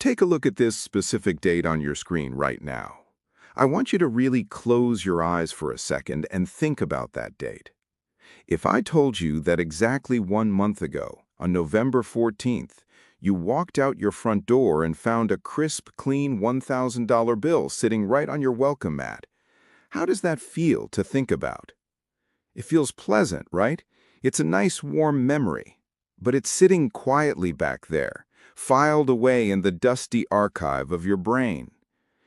Take a look at this specific date on your screen right now. I want you to really close your eyes for a second and think about that date. If I told you that exactly 1 month ago, on November 14th, you walked out your front door and found a crisp, clean $1,000 bill sitting right on your welcome mat, how does that feel to think about? It feels pleasant, right? It's a nice, warm memory. But it's sitting quietly back there, filed away in the dusty archive of your brain.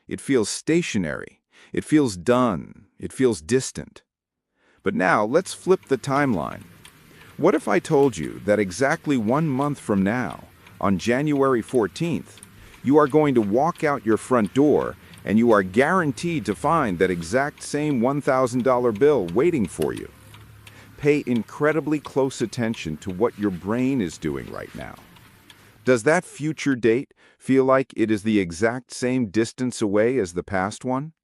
It feels stationary. It feels done. It feels distant. But now, let's flip the timeline. What if I told you that exactly 1 month from now, on January 14th, you are going to walk out your front door and you are guaranteed to find that exact same $1,000 bill waiting for you? Pay incredibly close attention to what your brain is doing right now. Does that future date feel like it is the exact same distance away as the past one?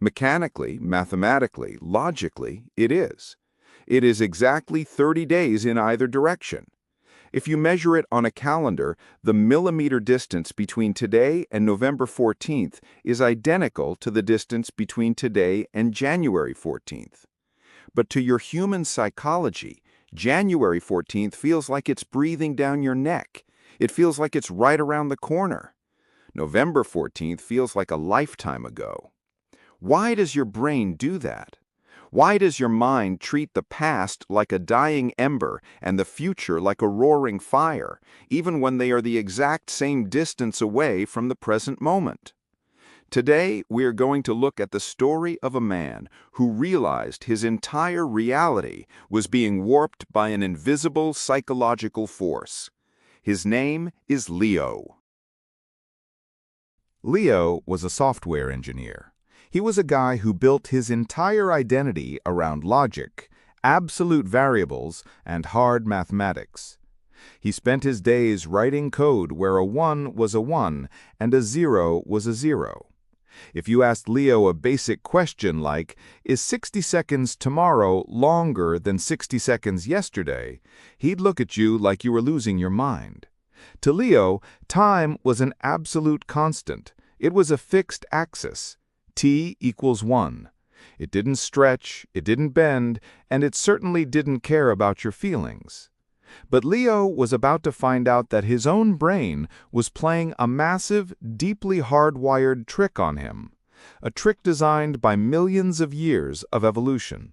Mechanically, mathematically, logically, it is. It is exactly 30 days in either direction. If you measure it on a calendar, the millimeter distance between today and November 14th is identical to the distance between today and January 14th. But to your human psychology, January 14th feels like it's breathing down your neck. It feels like it's right around the corner. November 14th feels like a lifetime ago. Why does your brain do that? Why does your mind treat the past like a dying ember and the future like a roaring fire, even when they are the exact same distance away from the present moment? Today, we are going to look at the story of a man who realized his entire reality was being warped by an invisible psychological force. His name is Leo. Leo was a software engineer. He was a guy who built his entire identity around logic, absolute variables, and hard mathematics. He spent his days writing code where a 1 was a 1 and a 0 was a 0. If you asked Leo a basic question like, "Is 60 seconds tomorrow longer than 60 seconds yesterday?" he'd look at you like you were losing your mind. To Leo, time was an absolute constant. It was a fixed axis. T equals 1. It didn't stretch, it didn't bend, and it certainly didn't care about your feelings. But Leo was about to find out that his own brain was playing a massive, deeply hardwired trick on him, a trick designed by millions of years of evolution.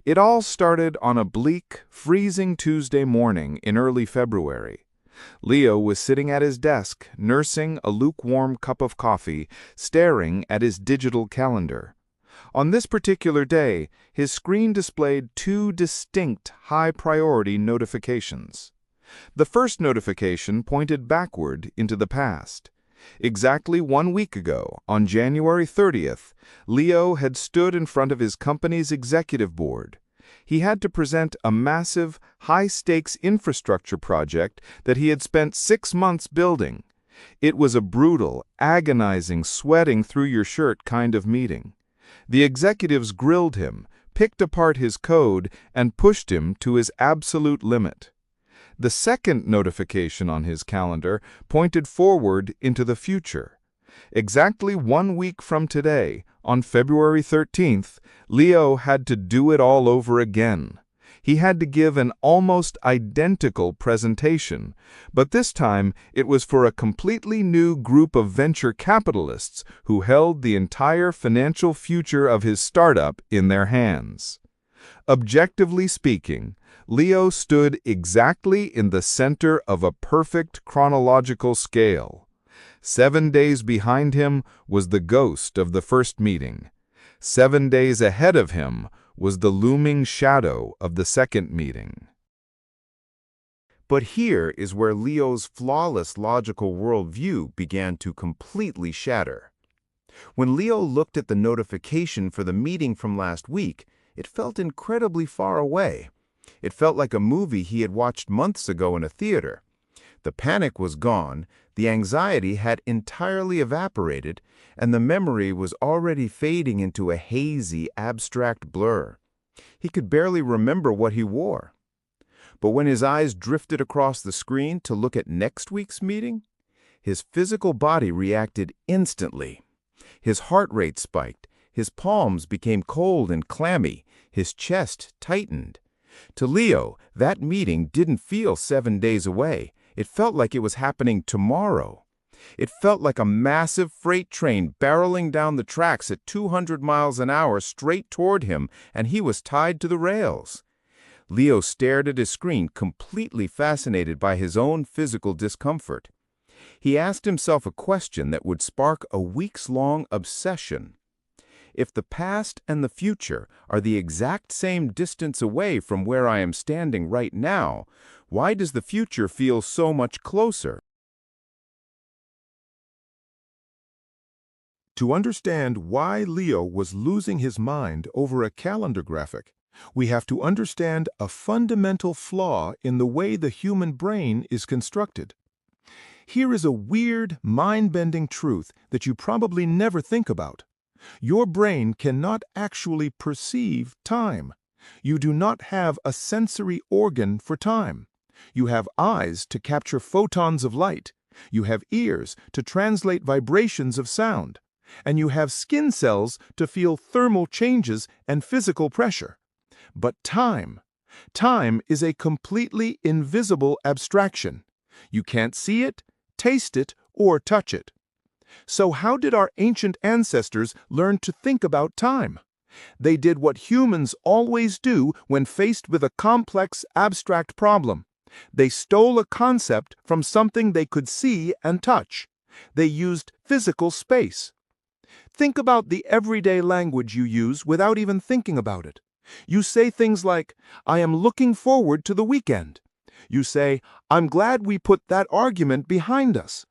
It all started on a bleak, freezing Tuesday morning in early February. Leo was sitting at his desk, nursing a lukewarm cup of coffee, staring at his digital calendar. On this particular day, his screen displayed two distinct high-priority notifications. The first notification pointed backward into the past. Exactly 1 week ago, on January 30th, Leo had stood in front of his company's executive board. He had to present a massive, high-stakes infrastructure project that he had spent 6 months building. It was a brutal, agonizing, sweating-through-your-shirt kind of meeting. The executives grilled him, picked apart his code, and pushed him to his absolute limit. The second notification on his calendar pointed forward into the future. Exactly 1 week from today, on February 13th, Leo had to do it all over again. He had to give an almost identical presentation, but this time it was for a completely new group of venture capitalists who held the entire financial future of his startup in their hands. Objectively speaking, Leo stood exactly in the center of a perfect chronological scale. 7 days behind him was the ghost of the first meeting. 7 days ahead of him was the looming shadow of the second meeting. But here is where Leo's flawless logical worldview began to completely shatter. When Leo looked at the notification for the meeting from last week, it felt incredibly far away. It felt like a movie he had watched months ago in a theater. The panic was gone, the anxiety had entirely evaporated, and the memory was already fading into a hazy, abstract blur. He could barely remember what he wore. But when his eyes drifted across the screen to look at next week's meeting, His physical body reacted instantly. His heart rate spiked, his palms became cold and clammy, his chest tightened. To Leo, that meeting didn't feel 7 days away. It felt like it was happening tomorrow. It felt like a massive freight train barreling down the tracks at 200 miles an hour straight toward him, and he was tied to the rails. Leo stared at his screen, completely fascinated by his own physical discomfort. He asked himself a question that would spark a weeks-long obsession. If the past and the future are the exact same distance away from where I am standing right now, why does the future feel so much closer? To understand why Leo was losing his mind over a calendar graphic, we have to understand a fundamental flaw in the way the human brain is constructed. Here is a weird, mind-bending truth that you probably never think about. Your brain cannot actually perceive time. You do not have a sensory organ for time. You have eyes to capture photons of light. You have ears to translate vibrations of sound. And you have skin cells to feel thermal changes and physical pressure. But time is a completely invisible abstraction. You can't see it, taste it, or touch it. So how did our ancient ancestors learn to think about time? They did what humans always do when faced with a complex, abstract problem. They stole a concept from something they could see and touch. They used physical space. Think about the everyday language you use without even thinking about it. You say things like, "I am looking forward to the weekend." You say, "I'm glad we put that argument behind us."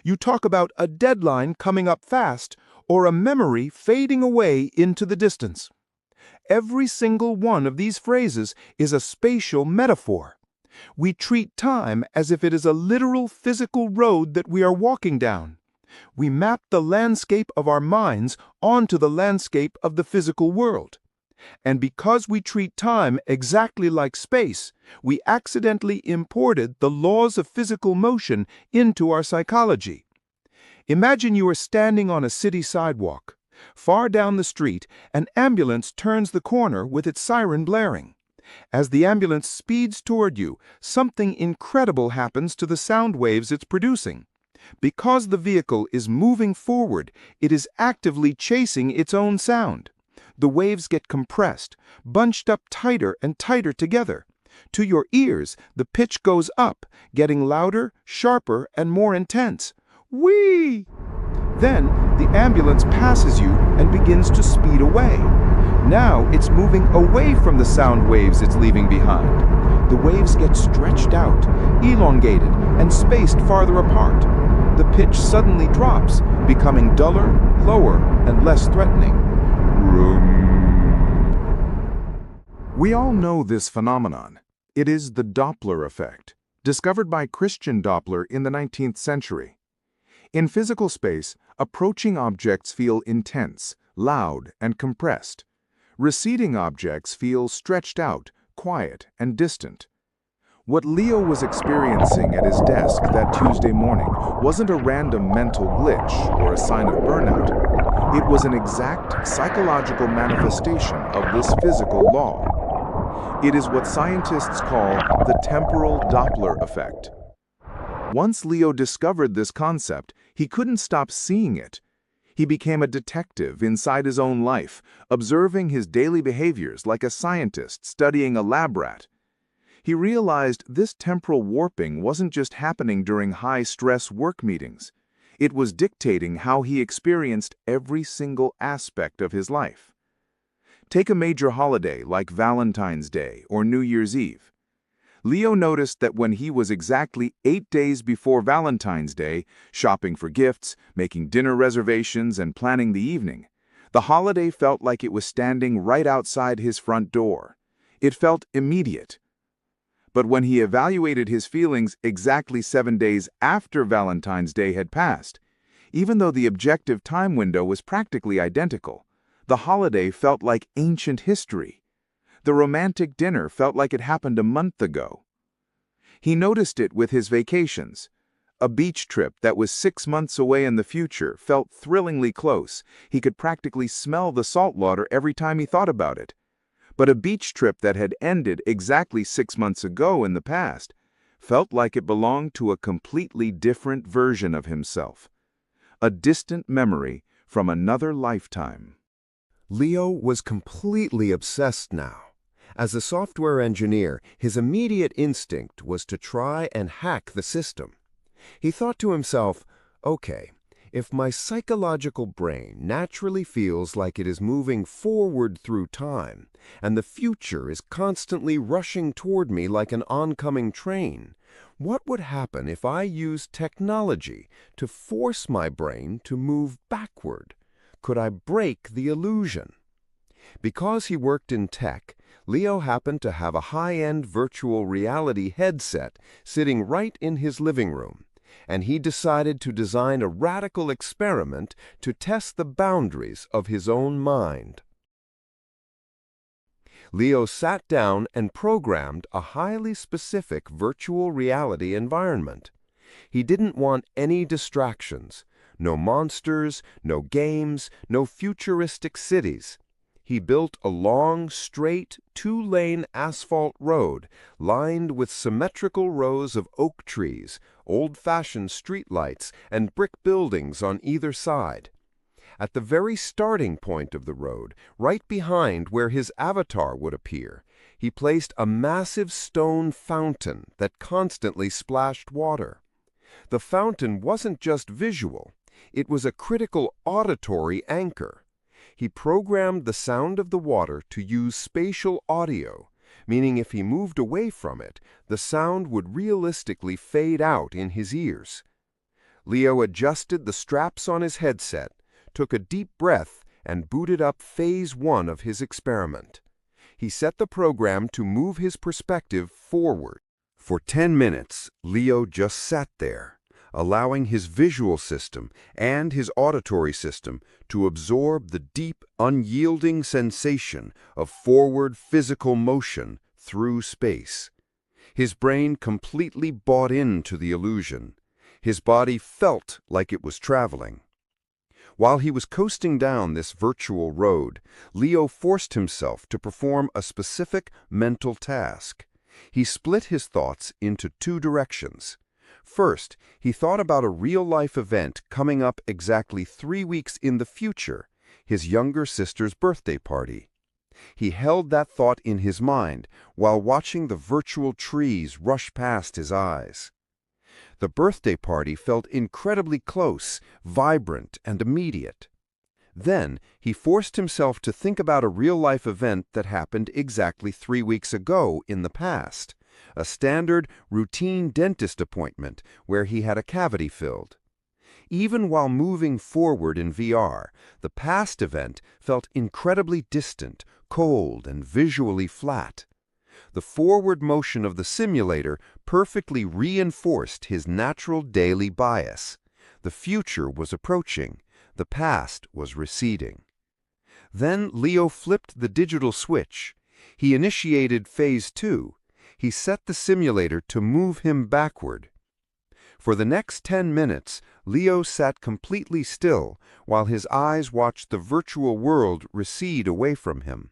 You talk about a deadline coming up fast or a memory fading away into the distance. Every single one of these phrases is a spatial metaphor. We treat time as if it is a literal physical road that we are walking down. We map the landscape of our minds onto the landscape of the physical world. And because we treat time exactly like space, we accidentally imported the laws of physical motion into our psychology. Imagine you are standing on a city sidewalk. Far down the street, an ambulance turns the corner with its siren blaring. As the ambulance speeds toward you, something incredible happens to the sound waves it's producing. Because the vehicle is moving forward, it is actively chasing its own sound. The waves get compressed, bunched up tighter and tighter together. To your ears, the pitch goes up, getting louder, sharper, and more intense. Whee! Then, the ambulance passes you and begins to speed away. Now, it's moving away from the sound waves it's leaving behind. The waves get stretched out, elongated, and spaced farther apart. The pitch suddenly drops, becoming duller, lower, and less threatening. We all know this phenomenon. It is the Doppler effect, discovered by Christian Doppler in the 19th century. In physical space, approaching objects feel intense, loud, and compressed. Receding objects feel stretched out, quiet, and distant. What Leo was experiencing at his desk that Tuesday morning wasn't a random mental glitch or a sign of burnout. It was an exact psychological manifestation of this physical law. It is what scientists call the Temporal Doppler Effect. Once Leo discovered this concept, he couldn't stop seeing it. He became a detective inside his own life, observing his daily behaviors like a scientist studying a lab rat. He realized this temporal warping wasn't just happening during high-stress work meetings. It was dictating how he experienced every single aspect of his life. Take a major holiday like Valentine's Day or New Year's Eve. Leo noticed that when he was exactly 8 days before Valentine's Day, shopping for gifts, making dinner reservations, and planning the evening, the holiday felt like it was standing right outside his front door. It felt immediate. But when he evaluated his feelings exactly 7 days after Valentine's Day had passed, even though the objective time window was practically identical, the holiday felt like ancient history. The romantic dinner felt like it happened a month ago. He noticed it with his vacations. A beach trip that was 6 months away in the future felt thrillingly close. He could practically smell the salt water every time he thought about it. But a beach trip that had ended exactly 6 months ago in the past felt like it belonged to a completely different version of himself. A distant memory from another lifetime. Leo was completely obsessed now. As a software engineer, his immediate instinct was to try and hack the system. He thought to himself, okay, if my psychological brain naturally feels like it is moving forward through time, and the future is constantly rushing toward me like an oncoming train, what would happen if I used technology to force my brain to move backward? Could I break the illusion? Because he worked in tech, Leo happened to have a high-end virtual reality headset sitting right in his living room, and he decided to design a radical experiment to test the boundaries of his own mind. Leo sat down and programmed a highly specific virtual reality environment. He didn't want any distractions, no monsters, no games, no futuristic cities. He built a long, straight, two-lane asphalt road lined with symmetrical rows of oak trees, old-fashioned streetlights, and brick buildings on either side. At the very starting point of the road, right behind where his avatar would appear, he placed a massive stone fountain that constantly splashed water. The fountain wasn't just visual, it was a critical auditory anchor. He programmed the sound of the water to use spatial audio, meaning if he moved away from it, the sound would realistically fade out in his ears. Leo adjusted the straps on his headset, took a deep breath, and booted up phase 1 of his experiment. He set the program to move his perspective forward. For 10 minutes, Leo just sat there, allowing his visual system and his auditory system to absorb the deep, unyielding sensation of forward physical motion through space. His brain completely bought into the illusion. His body felt like it was traveling. While he was coasting down this virtual road, Leo forced himself to perform a specific mental task. He split his thoughts into 2 directions. First, he thought about a real-life event coming up exactly 3 weeks in the future, his younger sister's birthday party. He held that thought in his mind while watching the virtual trees rush past his eyes. The birthday party felt incredibly close, vibrant, and immediate. Then, he forced himself to think about a real-life event that happened exactly 3 weeks ago in the past, a standard, routine dentist appointment where he had a cavity filled. Even while moving forward in VR, the past event felt incredibly distant, cold, and visually flat. The forward motion of the simulator perfectly reinforced his natural daily bias. The future was approaching. The past was receding. Then Leo flipped the digital switch. He initiated phase 2. He set the simulator to move him backward. For the next 10 minutes, Leo sat completely still while his eyes watched the virtual world recede away from him.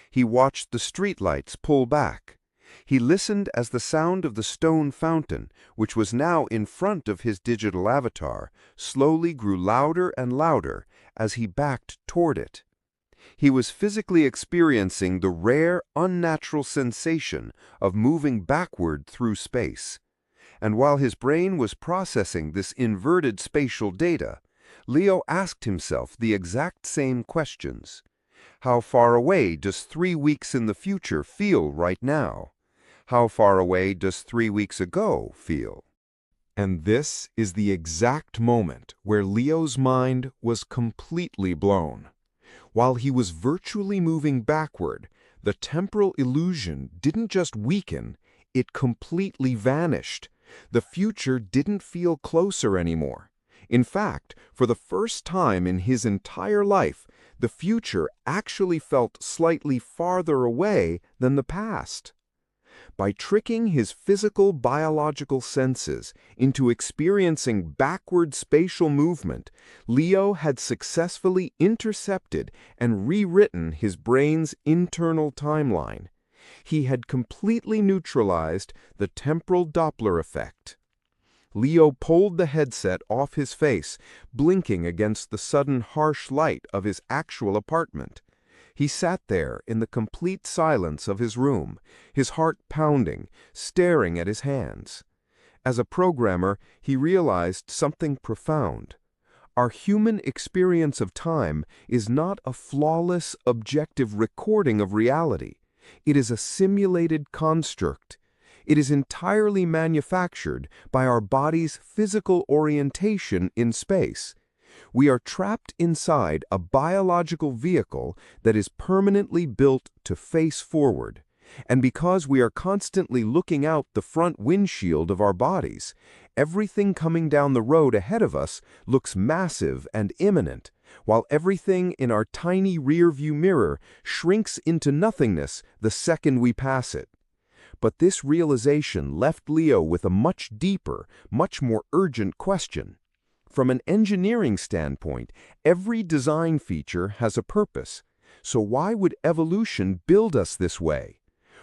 He watched the streetlights pull back. He listened as the sound of the stone fountain, which was now in front of his digital avatar, slowly grew louder and louder as he backed toward it. He was physically experiencing the rare, unnatural sensation of moving backward through space. And while his brain was processing this inverted spatial data, Leo asked himself the exact same questions. How far away does 3 weeks in the future feel right now? How far away does 3 weeks ago feel? And this is the exact moment where Leo's mind was completely blown. While he was virtually moving backward, the temporal illusion didn't just weaken, it completely vanished. The future didn't feel closer anymore. In fact, for the first time in his entire life, the future actually felt slightly farther away than the past. By tricking his physical biological senses into experiencing backward spatial movement, Leo had successfully intercepted and rewritten his brain's internal timeline. He had completely neutralized the temporal Doppler effect. Leo pulled the headset off his face, blinking against the sudden harsh light of his actual apartment. He sat there in the complete silence of his room, his heart pounding, staring at his hands. As a programmer, he realized something profound. Our human experience of time is not a flawless, objective recording of reality. It is a simulated construct. It is entirely manufactured by our body's physical orientation in space. We are trapped inside a biological vehicle that is permanently built to face forward. And because we are constantly looking out the front windshield of our bodies, everything coming down the road ahead of us looks massive and imminent, while everything in our tiny rearview mirror shrinks into nothingness the second we pass it. But this realization left Leo with a much deeper, much more urgent question. From an engineering standpoint, every design feature has a purpose. So why would evolution build us this way?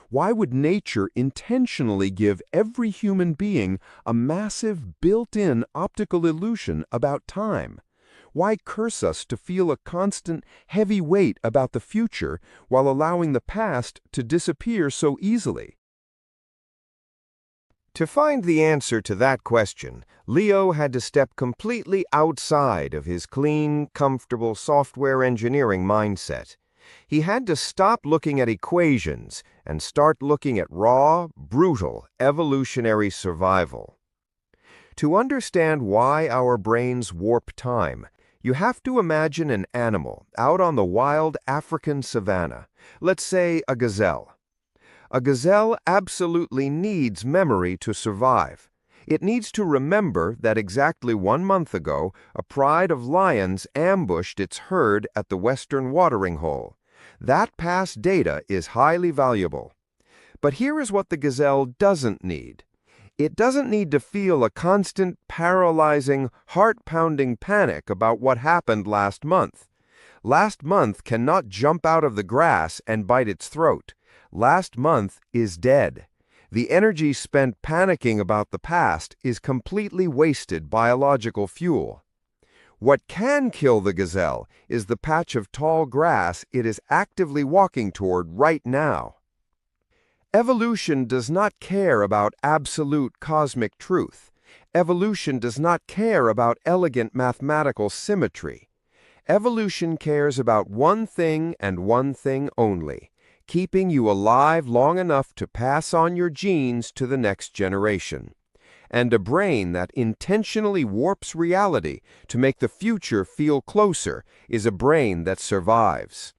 Why would nature intentionally give every human being a massive built-in optical illusion about time? Why curse us to feel a constant heavy weight about the future while allowing the past to disappear so easily? To find the answer to that question, Leo had to step completely outside of his clean, comfortable software engineering mindset. He had to stop looking at equations and start looking at raw, brutal, evolutionary survival. To understand why our brains warp time, you have to imagine an animal out on the wild African savanna, let's say a gazelle. A gazelle absolutely needs memory to survive. It needs to remember that exactly 1 month ago, a pride of lions ambushed its herd at the western watering hole. That past data is highly valuable. But here is what the gazelle doesn't need. It doesn't need to feel a constant, paralyzing, heart-pounding panic about what happened last month. Last month cannot jump out of the grass and bite its throat. Last month is dead. The energy spent panicking about the past is completely wasted biological fuel. What can kill the gazelle is the patch of tall grass it is actively walking toward right now. Evolution does not care about absolute cosmic truth. Evolution does not care about elegant mathematical symmetry. Evolution cares about one thing and one thing only: keeping you alive long enough to pass on your genes to the next generation. And a brain that intentionally warps reality to make the future feel closer is a brain that survives.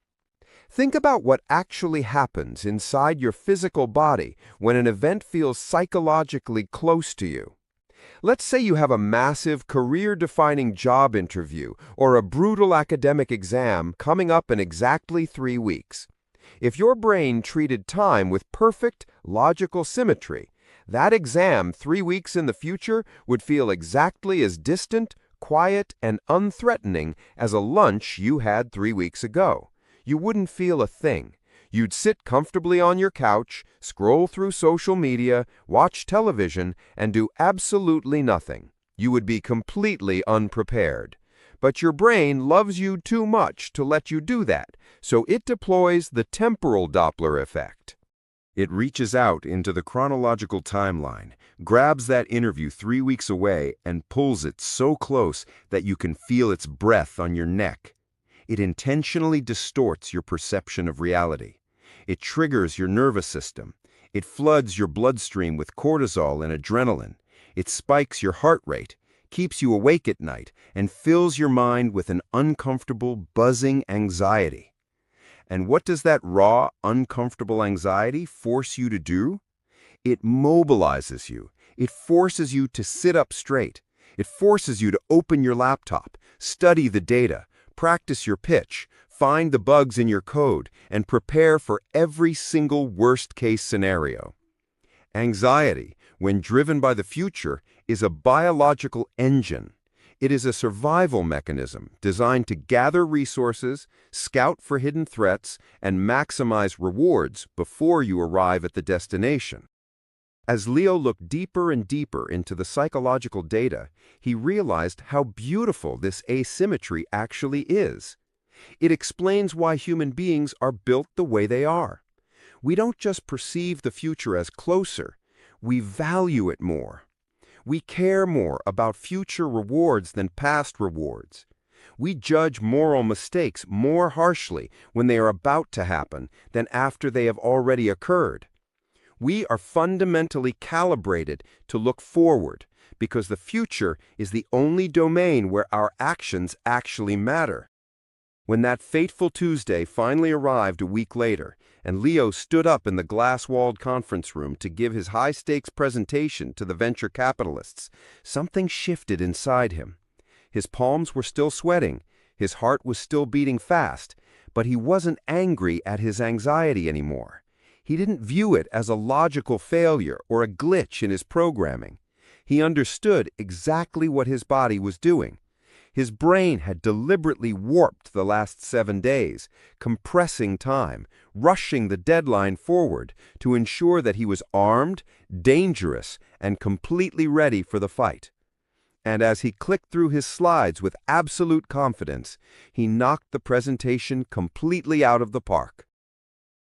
Think about what actually happens inside your physical body when an event feels psychologically close to you. Let's say you have a massive career-defining job interview or a brutal academic exam coming up in exactly 3 weeks. If your brain treated time with perfect, logical symmetry, that exam 3 weeks in the future would feel exactly as distant, quiet, and unthreatening as a lunch you had 3 weeks ago. You wouldn't feel a thing. You'd sit comfortably on your couch, scroll through social media, watch television, and do absolutely nothing. You would be completely unprepared. But your brain loves you too much to let you do that, so it deploys the temporal Doppler effect. It reaches out into the chronological timeline, grabs that interview 3 weeks away, and pulls it so close that you can feel its breath on your neck. It intentionally distorts your perception of reality. It triggers your nervous system. It floods your bloodstream with cortisol and adrenaline. It spikes your heart rate, keeps you awake at night, and fills your mind with an uncomfortable, buzzing anxiety. And what does that raw, uncomfortable anxiety force you to do? It mobilizes you. It forces you to sit up straight. It forces you to open your laptop, study the data, practice your pitch, find the bugs in your code, and prepare for every single worst-case scenario. Anxiety, when driven by the future, is a biological engine. It is a survival mechanism designed to gather resources, scout for hidden threats, and maximize rewards before you arrive at the destination. As Leo looked deeper and deeper into the psychological data, he realized how beautiful this asymmetry actually is. It explains why human beings are built the way they are. We don't just perceive the future as closer, we value it more. We care more about future rewards than past rewards. We judge moral mistakes more harshly when they are about to happen than after they have already occurred. We are fundamentally calibrated to look forward because the future is the only domain where our actions actually matter. When that fateful Tuesday finally arrived a week later, and Leo stood up in the glass-walled conference room to give his high-stakes presentation to the venture capitalists, something shifted inside him. His palms were still sweating, his heart was still beating fast, but he wasn't angry at his anxiety anymore. He didn't view it as a logical failure or a glitch in his programming. He understood exactly what his body was doing. His brain had deliberately warped the last 7 days, compressing time, rushing the deadline forward to ensure that he was armed, dangerous, and completely ready for the fight. And as he clicked through his slides with absolute confidence, he knocked the presentation completely out of the park.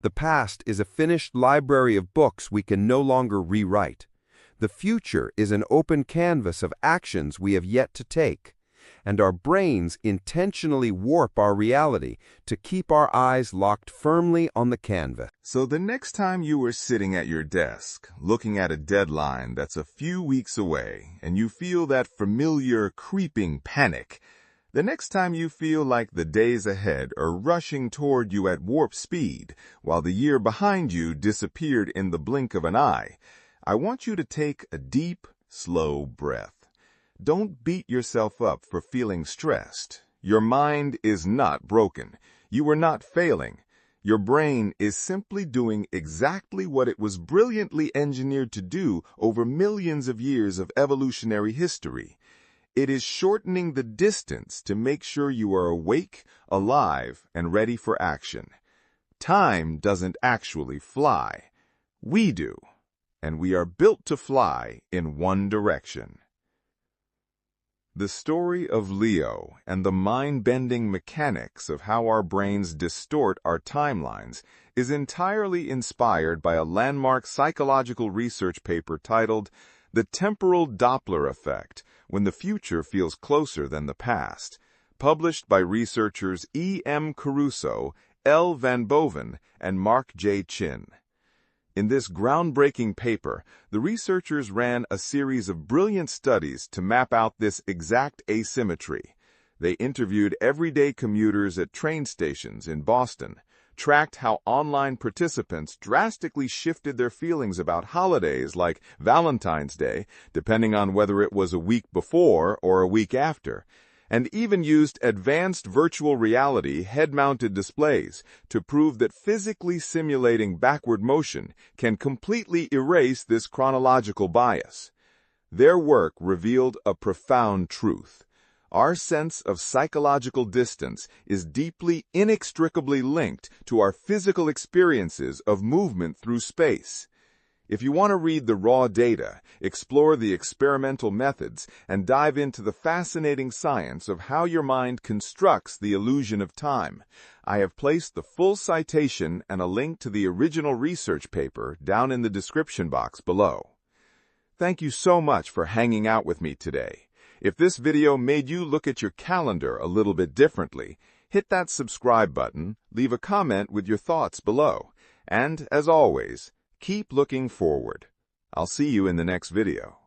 The past is a finished library of books we can no longer rewrite. The future is an open canvas of actions we have yet to take. And our brains intentionally warp our reality to keep our eyes locked firmly on the canvas. So the next time you are sitting at your desk, looking at a deadline that's a few weeks away, and you feel that familiar creeping panic, the next time you feel like the days ahead are rushing toward you at warp speed, while the year behind you disappeared in the blink of an eye, I want you to take a deep, slow breath. Don't beat yourself up for feeling stressed. Your mind is not broken. You are not failing. Your brain is simply doing exactly what it was brilliantly engineered to do over millions of years of evolutionary history. It is shortening the distance to make sure you are awake, alive, and ready for action. Time doesn't actually fly. We do. And we are built to fly in one direction. The story of Leo and the mind-bending mechanics of how our brains distort our timelines is entirely inspired by a landmark psychological research paper titled The Temporal Doppler Effect, When the Future Feels Closer Than the Past, published by researchers E. M. Caruso, L. Van Boven, and Mark J. Chin. In this groundbreaking paper, the researchers ran a series of brilliant studies to map out this exact asymmetry. They interviewed everyday commuters at train stations in Boston, tracked how online participants drastically shifted their feelings about holidays like Valentine's Day, depending on whether it was a week before or a week after, and even used advanced virtual reality head-mounted displays to prove that physically simulating backward motion can completely erase this chronological bias. Their work revealed a profound truth. Our sense of psychological distance is deeply, inextricably linked to our physical experiences of movement through space. If you want to read the raw data, explore the experimental methods, and dive into the fascinating science of how your mind constructs the illusion of time, I have placed the full citation and a link to the original research paper down in the description box below. Thank you so much for hanging out with me today. If this video made you look at your calendar a little bit differently, hit that subscribe button, leave a comment with your thoughts below, and, as always, keep looking forward. I'll see you in the next video.